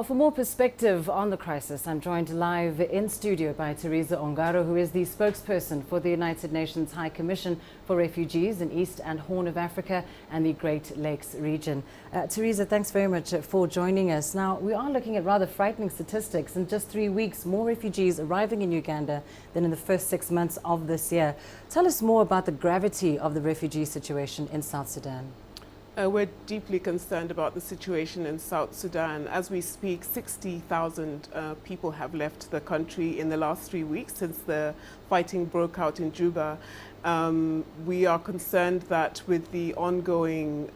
For more perspective on the crisis, I'm joined live in studio by Teresa Ongaro, who is the spokesperson for the United Nations High Commission for Refugees in East and Horn of Africa and the Great Lakes region. Teresa, thanks very much for joining us. Now, we are looking at rather frightening statistics. In just 3 weeks, more refugees arriving in Uganda than in the first 6 months of this year. Tell us more about the gravity of the refugee situation in South Sudan. We're deeply concerned about the situation in South Sudan. As we speak, 60,000 people have left the country in the last 3 weeks since the fighting broke out in Juba. We are concerned that with the ongoing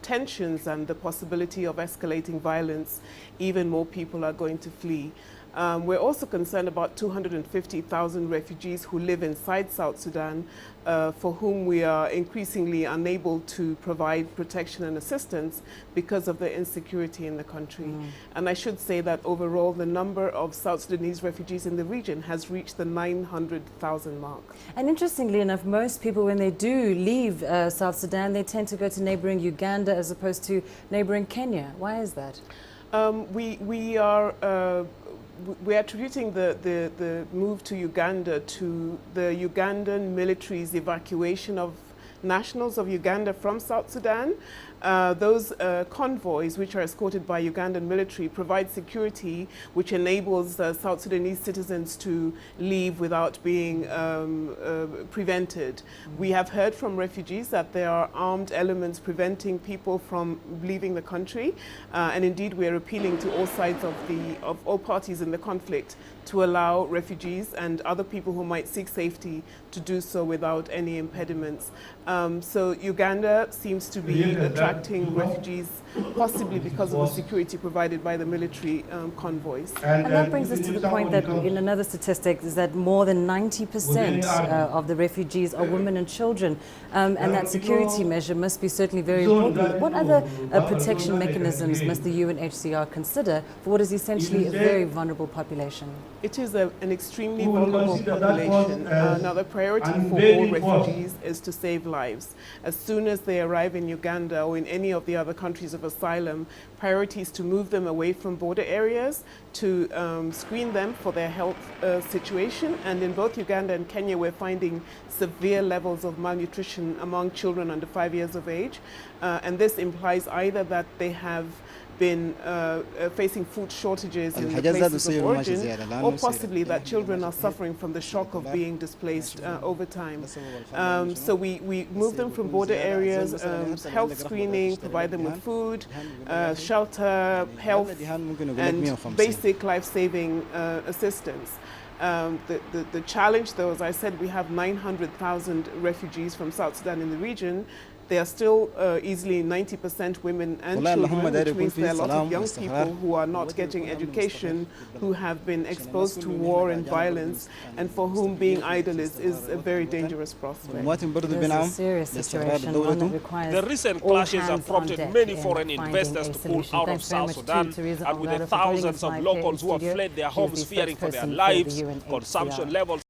tensions and the possibility of escalating violence, even more people are going to flee. We're also concerned about 250,000 refugees who live inside South Sudan, for whom we are increasingly unable to provide protection and assistance because of the insecurity in the country. And I should say that overall the number of South Sudanese refugees in the region has reached the 900,000 mark. And interestingly enough, most people, when they do leave South Sudan, they tend to go to neighboring Uganda as opposed to neighboring Kenya. Why is that? We are attributing the move to Uganda to the Ugandan military's evacuation of nationals of Uganda from South Sudan. Those convoys, which are escorted by Ugandan military, provide security which enables South Sudanese citizens to leave without being prevented. We have heard from refugees that there are armed elements preventing people from leaving the country, and indeed we are appealing to all sides of all parties in the conflict to allow refugees and other people who might seek safety to do so without any impediments. So Uganda seems to be attracting refugees, possibly because of the security provided by the military convoys. And that brings us to the point that in another statistic is that more than 90% of the refugees are women and children, and that security measure must be certainly very important. What other protection mechanisms must the UNHCR consider for what is essentially a very vulnerable population? It is an extremely vulnerable population. Now, the priority for all refugees is to save lives. As soon as they arrive in Uganda or in any of the other countries of asylum, priority is to move them away from border areas, to screen them for their health situation. And in both Uganda and Kenya, we're finding severe levels of malnutrition among children under 5 years of age. And this implies either that they have been facing food shortages in the places of origin, or possibly that children are suffering from the shock of being displaced over time. So we move them from border areas, health screening, provide them with food, shelter, health, and basic life-saving assistance. The challenge, though, as I said, we have 900,000 refugees from South Sudan in the region. They are still easily 90% women and children, which means there are a lot of young people who are not getting education, who have been exposed to war and violence, and for whom being idle is a very dangerous prospect. It is a serious situation, one that requires the recent clashes have prompted many foreign investors to pull out of South Sudan, and with the thousands of locals who have fled their homes fearing for their lives, consumption levels